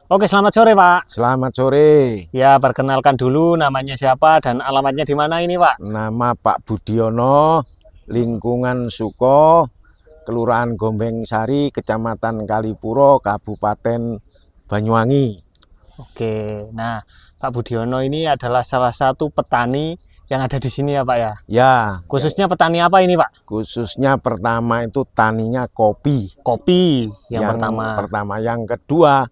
Oke, selamat sore, Pak. Selamat sore. Ya, perkenalkan dulu namanya siapa dan alamatnya di mana ini, Pak? Nama Pak Budiono, lingkungan Suko, Kelurahan Gombeng Sari, Kecamatan Kalipuro, Kabupaten Banyuwangi. Oke, nah Pak Budiono ini adalah salah satu petani yang ada di sini ya, Pak ya. Ya, Khususnya petani apa ini, Pak? khususnya pertama itu taninya kopi. Kopi yang Yang pertama, yang kedua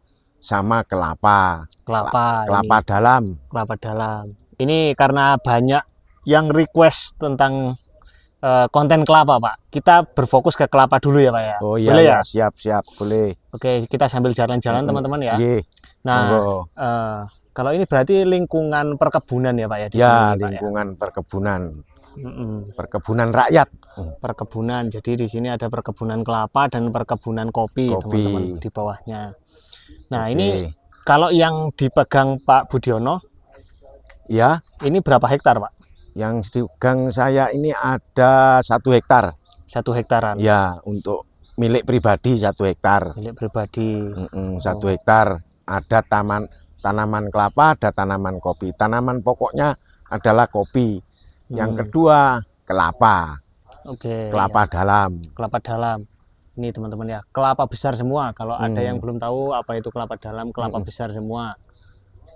sama kelapa. kelapa Kelapa ini, dalam. kelapa dalam. Ini karena banyak yang request tentang konten kelapa, Pak. Kita berfokus ke kelapa dulu ya, Pak ya. Oh iya, Boleh ya, ya? siap, boleh. Oke, kita sambil jalan-jalan teman-teman ya. Ye, Nah, monggo. kalau ini berarti lingkungan perkebunan ya Pak ya di Ya, sini Pak ya. lingkungan perkebunan. Mm-mm. Perkebunan rakyat. Perkebunan. Jadi di sini ada perkebunan kelapa dan perkebunan kopi, Kopi. teman-teman di bawahnya. Nah, Oke. ini kalau yang dipegang Pak Budiono, Ya, ini berapa hektar Pak? yang di gang saya ini ada 1 hektar. 1 hektaran. Ya, untuk milik pribadi 1 hektar. Milik pribadi. 1 hektar ada tanaman kelapa, ada tanaman kopi. Tanaman pokoknya adalah kopi. Yang kedua kelapa. Oke. Kelapa dalam. Kelapa dalam. Ini teman-teman ya, kelapa besar semua. Kalau ada yang belum tahu apa itu kelapa dalam, kelapa besar semua.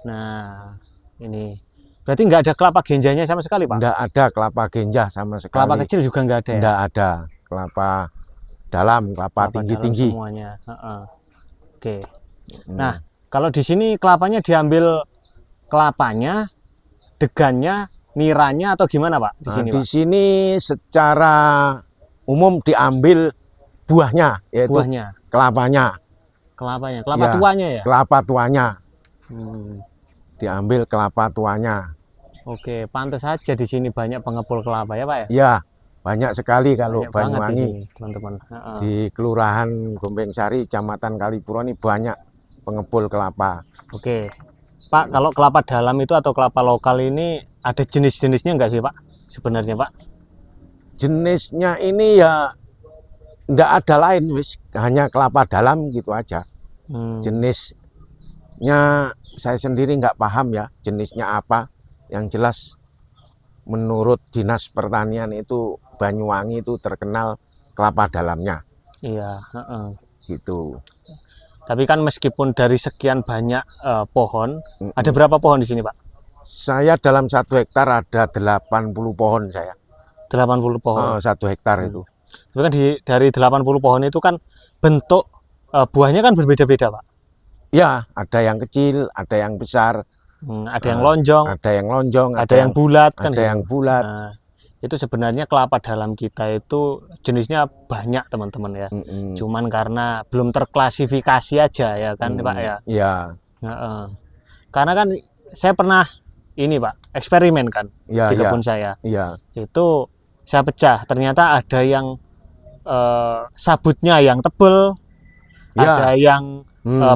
Nah, ini berarti nggak ada kelapa genjanya sama sekali, Pak? Nggak ada kelapa genjah sama sekali. Kelapa kecil juga nggak ada ya? Nggak ada. Kelapa dalam, kelapa tinggi-tinggi. Semuanya. Oke. Nah, kalau di sini kelapanya diambil kelapanya, degannya, niranya atau gimana, Pak? Di sini, di Pak? sini secara umum diambil buahnya, yaitu Buahnya, kelapanya. kelapanya, kelapa Ya, tuanya ya? kelapa tuanya. Hmm. Diambil kelapa tuanya. Oke, pantas saja di sini banyak pengepul kelapa ya, Pak ya? Ya, banyak sekali kalau Banyak banget di Banyuwangi. sini, teman-teman. Di Kelurahan Gombeng Sari, Kecamatan Kalipuro ini banyak pengepul kelapa. Oke, Pak, kalau kelapa dalam itu atau kelapa lokal ini ada jenis-jenisnya nggak sih, Pak? Sebenarnya, Pak? Jenisnya ini ya nggak ada lain, wis hanya kelapa dalam gitu aja. Jenisnya saya sendiri nggak paham ya, jenisnya apa. Yang jelas menurut Dinas Pertanian itu Banyuwangi itu terkenal kelapa dalamnya. Iya, Gitu. Tapi kan meskipun dari sekian banyak pohon, ada berapa pohon di sini, Pak? Saya dalam 1 hektar ada 80 pohon saya. 80 pohon. 1 hektar itu. Itu kan dari 80 pohon itu kan bentuk buahnya kan berbeda-beda, Pak. Ya, ada yang kecil, ada yang besar. Ada yang lonjong, ada yang bulat, kan ada yang bulat. Nah, itu sebenarnya kelapa dalam kita itu jenisnya banyak, teman-teman ya. Cuman karena belum terklasifikasi aja ya kan, Pak ya. Iya. Karena kan saya pernah ini, Pak, eksperimen kan ya, di kebun saya. Iya. Itu saya pecah, ternyata ada yang sabutnya yang tebel, ada yang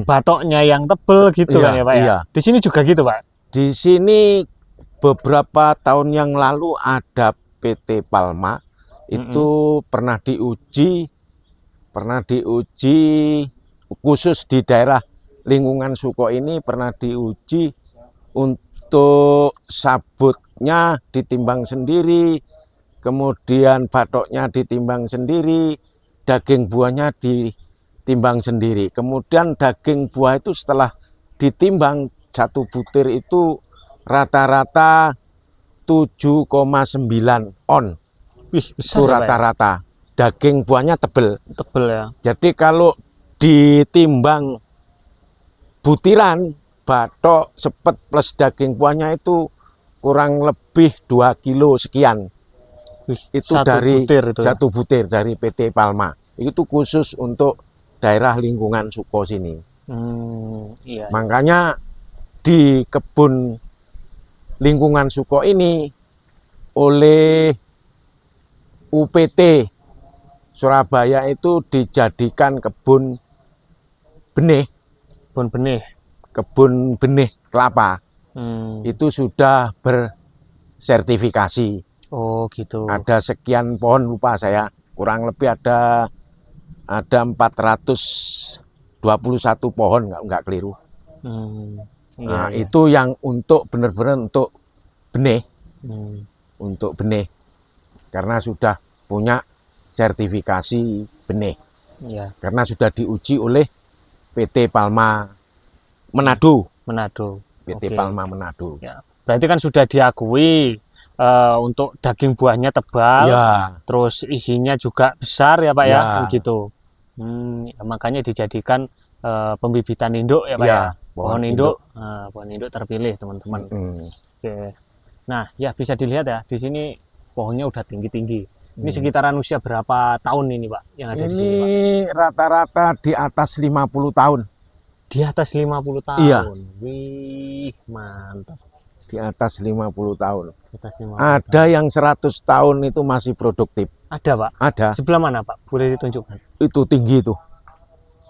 batoknya yang tebel gitu kan ya, Pak ya. Di sini juga gitu, Pak. Di sini beberapa tahun yang lalu ada PT Palma itu pernah diuji khusus di daerah lingkungan Suko ini pernah diuji untuk sabutnya ditimbang sendiri, kemudian batoknya ditimbang sendiri, daging buahnya ditimbang sendiri. Kemudian daging buah itu setelah ditimbang 1 butir itu rata-rata 7,9 on. Wih, besar itu ya, rata-rata. Daging buahnya tebel. Tebel ya. Jadi kalau ditimbang butiran batok, sepet plus daging buahnya itu kurang lebih 2 kilo sekian. Wih, itu dari butir itu 1 butir dari PT Palma. Itu khusus untuk daerah lingkungan Suko sini. Iya. Makanya di kebun lingkungan Suko ini oleh UPT Surabaya itu dijadikan kebun benih. Kebun benih kelapa. Itu sudah bersertifikasi. Oh gitu. Ada sekian pohon, lupa saya, kurang lebih ada 421 pohon, nggak keliru. Iya, Nah, iya. itu yang untuk benar-benar untuk benih, Hmm. untuk benih. Karena sudah punya sertifikasi benih. Iya, Karena sudah diuji oleh PT Palma Manado. Manado. PT Oke. Palma Manado. Ya. Berarti kan sudah diakui untuk daging buahnya tebal, Iya, terus isinya juga besar ya Pak ya, iya, kan gitu. Ya, makanya dijadikan pembibitan induk ya Pak iya, ya. pohon induk. Pohon induk terpilih teman-teman. Mm-mm. Oke. Nah, ya bisa dilihat ya, di sini pohonnya udah tinggi-tinggi. Ini Hmm. sekitaran usia berapa tahun ini Pak yang ada di Ini sini Pak? rata-rata di atas 50 tahun. Di atas 50 Iya, tahun. Wih, mantap. di atas 50 tahun. Di atas 50 Ada tahun. yang 100 tahun itu masih produktif. Ada Pak? Ada, Sebelah mana Pak? Boleh ditunjukkan? itu tinggi itu.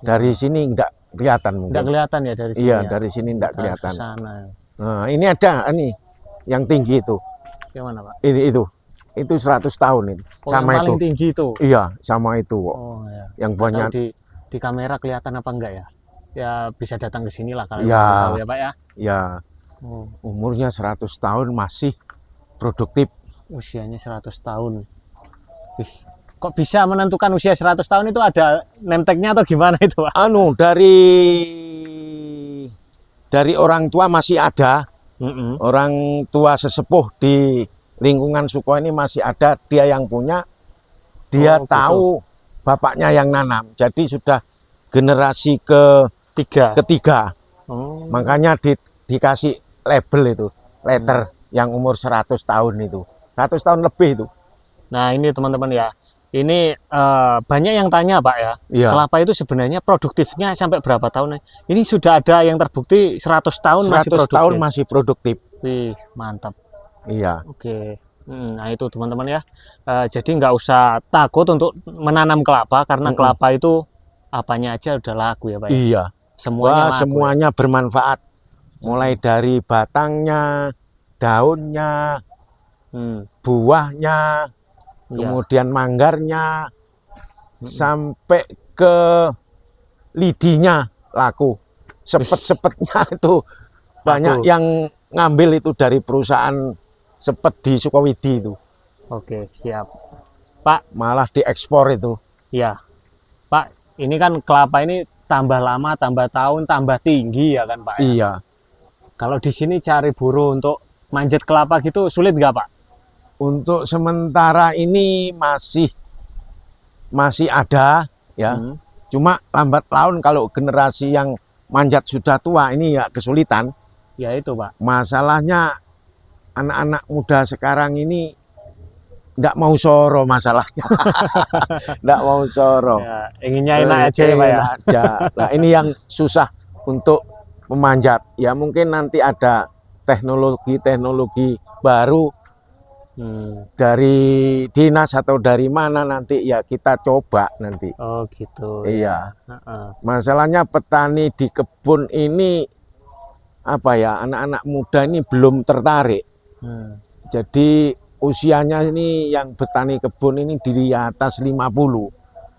Dari Nah, sini enggak kelihatan nggak mungkin. kelihatan ya dari sini Iya, ya. dari sini enggak Kita harus ke kelihatan. sana. Nah, ini ada ini yang tinggi itu. Yang mana Pak? Ini itu. Itu 100 tahun ini. Oh, Sama yang paling itu. tinggi itu. Iya, sama itu kok. Oh ya. Yang Nggak tahu banyak. di kamera kelihatan apa enggak ya? Ya bisa datang ke sini lah kalau Ya. mau tahu ya Pak ya. Ya, Oh, umurnya 100 tahun masih produktif. usianya 100 tahun. Wih, kok bisa menentukan usia 100 tahun itu ada nemteknya atau gimana itu Pak? Anu, dari orang tua masih ada. Mm-mm. Orang tua sesepuh di lingkungan Suko ini masih ada, dia yang punya, dia Oh, gitu. tahu bapaknya yang nanam. Jadi sudah generasi Tiga. ketiga. Oh. Makanya dikasih label itu, letter yang umur 100 tahun itu. 100 tahun lebih itu. Nah ini teman-teman ya, ini banyak yang tanya Pak ya, Iya, kelapa itu sebenarnya produktifnya sampai berapa tahun? Ini sudah ada yang terbukti 100 tahun masih 100 produktif. tahun masih produktif. Wih, mantap. Iya, Oke. Nah itu teman-teman ya, jadi nggak usah takut untuk menanam kelapa karena Mm-mm. kelapa itu apanya aja udah laku ya Pak ya. iya. Semuanya Wah, laku. semuanya bermanfaat. Mulai dari batangnya, daunnya, Hmm, buahnya, iya. kemudian manggarnya, Mm-mm. sampai ke lidinya laku. Sepet-sepetnya itu banyak Laku. yang ngambil itu dari perusahaan sepet di Sukowidi itu. Oke, siap. Pak, Malah diekspor itu. ya Pak, ini kan kelapa ini tambah lama, tambah tahun, tambah tinggi ya kan Pak ya? Iya. Kalau di sini cari buruh untuk manjat kelapa gitu sulit nggak Pak? Untuk sementara ini masih ada ya. Hmm, Cuma lambat laun kalau generasi yang manjat sudah tua ini ya kesulitan. ya itu Pak. Masalahnya anak-anak muda sekarang ini nggak mau soro masalahnya. Nggak mau soro. Ya, inginnya enak aja ya Pak ya? Enak aja. Nah, ini yang susah untuk memanjat. Ya mungkin nanti ada teknologi-teknologi baru Hmm, dari dinas atau dari mana nanti ya kita coba nanti. oh gitu. Iya. Heeh. Masalahnya petani di kebun ini apa ya, anak-anak muda ini belum tertarik. Hmm, Jadi usianya ini yang bertani kebun ini di atas 50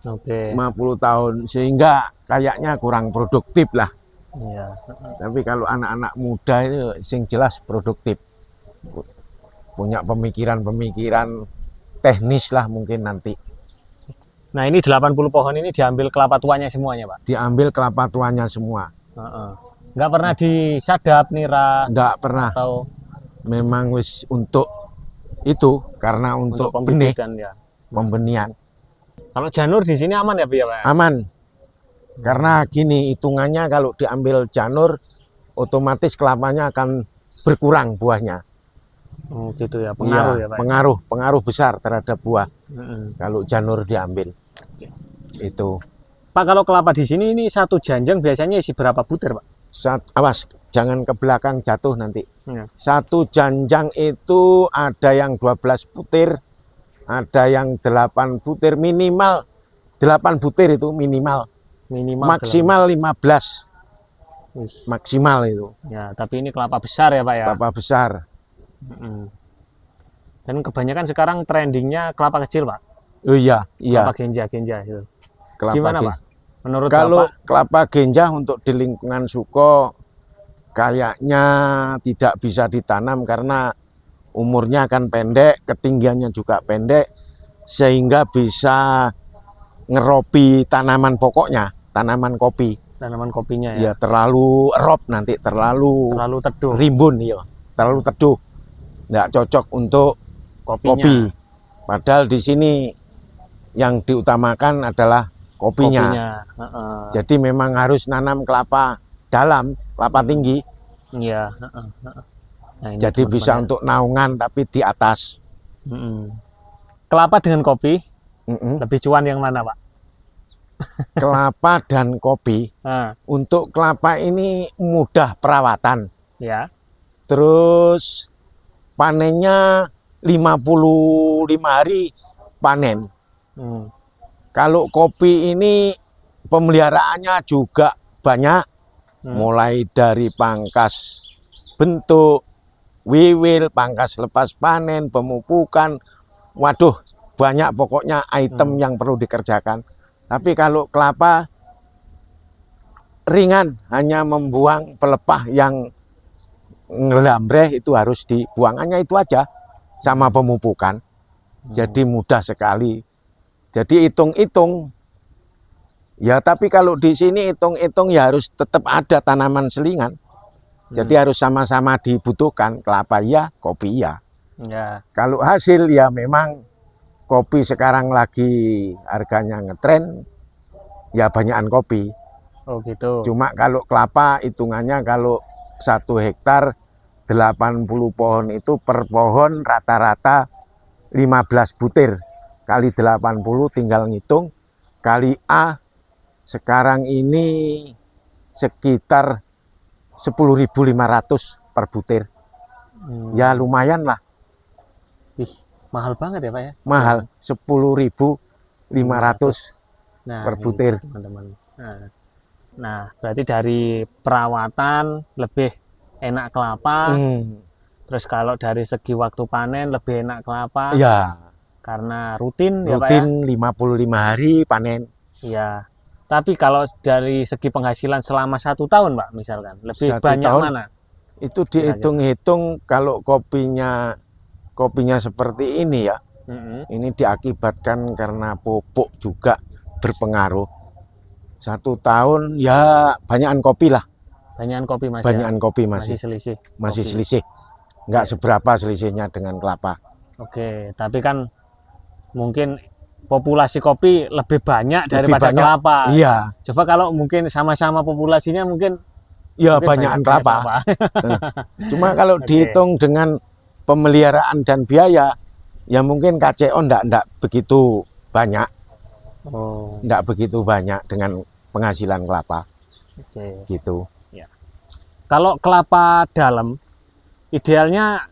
Oke. tahun sehingga kayaknya kurang produktif lah. Iya. Tapi kalau anak-anak muda itu sing jelas produktif. Punya pemikiran-pemikiran teknis lah mungkin nanti. Nah ini 80 pohon ini diambil kelapa tuanya semuanya Pak? Diambil kelapa tuanya semua. Heeh. Nggak pernah disadap, nira, Enggak pernah. atau Memang wis untuk itu karena untuk benih, pembibitan ya? pembenihan. Kalau janur di sini aman ya Pak ya? Pak? Aman. Karena gini hitungannya kalau diambil janur otomatis kelapanya akan berkurang buahnya. Oh gitu ya, pengaruh Iya, ya Pak? pengaruh besar terhadap buah Mm-mm. kalau janur diambil. Itu. Pak kalau kelapa di sini ini satu janjang biasanya isi berapa butir Pak? Awas, jangan ke belakang jatuh nanti. Ya. Satu janjang itu ada yang 12 butir, ada yang 8 butir, minimal 8 butir itu minimal. Minimal Maksimal 15. Wih. Maksimal itu. Ya, tapi ini kelapa besar ya Pak ya? Kelapa besar. Mm-mm. Dan kebanyakan sekarang trendingnya kelapa kecil Pak. Oh iya, iya. Kelapa genja itu. Kelapa Gimana gen- Pak? Menurut Kalau Bapak? kelapa genjah untuk di lingkungan Suko kayaknya tidak bisa ditanam karena umurnya kan pendek, ketinggiannya juga pendek, sehingga bisa ngeropi tanaman pokoknya, tanaman kopi. Tanaman kopinya Ya ya. terlalu erop nanti, terlalu Terlalu teduh rimbun ya, terlalu teduh, nggak cocok untuk kopinya. kopi. Padahal di sini yang diutamakan adalah kopinya. Heeh. Jadi memang harus nanam kelapa dalam, kelapa tinggi. Iya. Heeh. Nah, ini Jadi teman-teman bisa ya. untuk naungan tapi di atas. Kelapa dengan kopi Mm-mm. lebih cuan yang mana, Pak? Kelapa dan kopi. Nah, Untuk kelapa ini mudah perawatan. ya. Terus panennya 55 hari panen. Kalau kopi ini pemeliharaannya juga banyak, mulai dari pangkas bentuk, wiwil, pangkas lepas panen, pemupukan. Waduh, banyak pokoknya item yang perlu dikerjakan. Tapi kalau kelapa ringan, hanya membuang pelepah yang ngelambreh itu harus dibuang, hanya itu aja, sama pemupukan. Jadi mudah sekali. Jadi hitung-hitung. Ya tapi kalau di sini hitung-hitung ya harus tetap ada tanaman selingan. Jadi harus sama-sama dibutuhkan, kelapa iya, kopi iya. Ya. Kalau hasil ya memang kopi sekarang lagi harganya ngetren, ya banyakan kopi. Oh gitu. Cuma kalau kelapa hitungannya kalau 1 hektar 80 pohon itu per pohon rata-rata 15 butir. Kali 80 tinggal ngitung, kali A sekarang ini sekitar 10.500 per butir. Ya lumayan lah. Ih, mahal banget ya Pak ya? Mahal, 10.500 per butir. Teman-teman. Nah, berarti dari perawatan lebih enak kelapa. Terus kalau dari segi waktu panen lebih enak kelapa. Ya. Karena rutin ya Pak ya? Rutin 55 hari panen. Iya. Tapi kalau dari segi penghasilan selama 1 tahun Pak misalkan, lebih banyak tahun, mana? Itu dihitung-hitung kalau kopinya seperti ini ya. Ini diakibatkan karena pupuk juga berpengaruh. 1 tahun ya banyakan kopi lah. Banyakan kopi Mas. Banyakan kopi masih selisih. Masih selisih. Nggak seberapa selisihnya dengan kelapa. Oke, tapi kan mungkin populasi kopi lebih banyak daripada kelapa. Iya. Coba kalau mungkin sama-sama populasinya mungkin ya banyakan kelapa. Cuma kalau dihitung dengan pemeliharaan dan biaya, ya mungkin KCO enggak begitu banyak. Enggak begitu banyak dengan penghasilan kelapa. Gitu. Ya. Kalau kelapa dalam, idealnya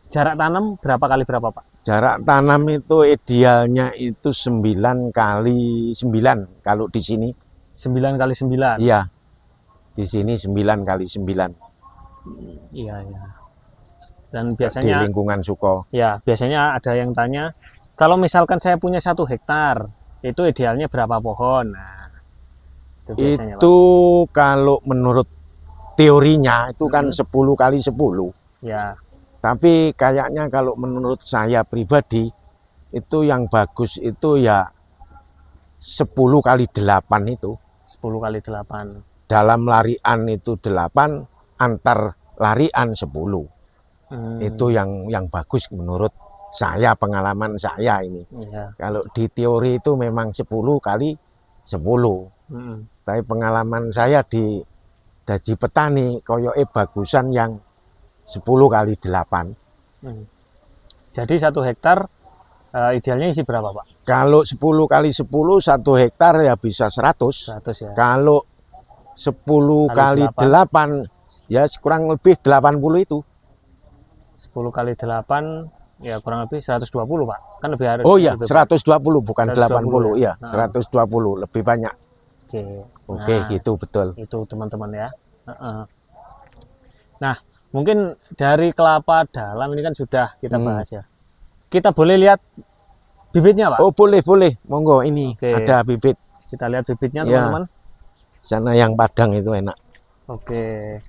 jarak tanam berapa kali berapa Pak? Jarak tanam itu idealnya itu 9 kali 9 kalau di sini. 9 kali 9. Iya. Di sini 9 kali 9. Iya. Dan biasanya di lingkungan Suko. Ya, biasanya ada yang tanya, kalau misalkan saya punya 1 hektar, itu idealnya berapa pohon? Nah, itu biasanya, itu Pak. Kalau menurut teorinya itu kan 10 kali 10. Ya. Tapi kayaknya kalau menurut saya pribadi itu yang bagus itu ya 10 kali 8 itu. 10 kali 8. Dalam larian itu 8, antar larian 10. Itu yang bagus menurut saya, pengalaman saya ini. Ya. Kalau di teori itu memang 10 kali 10. Tapi pengalaman saya di daji petani koyoke bagusan yang 10 kali 8. Jadi 1 hektar idealnya isi berapa Pak? Kalau 10 kali 10 1 hektar ya bisa 100. 100 ya. Kalau 10 kali 8 ya kurang lebih 80 itu. 10 kali 8 ya kurang lebih 120 Pak. Kan lebih harus. Oh iya, 120 bukan 80 ya. 120 lebih banyak. Oke, gitu betul. Itu teman-teman ya. Nah, mungkin dari kelapa dalam ini kan sudah kita bahas ya. Kita boleh lihat bibitnya Pak? Oh boleh, monggo ini ada bibit. Kita lihat bibitnya teman-teman. Sana yang Padang itu enak. Oke.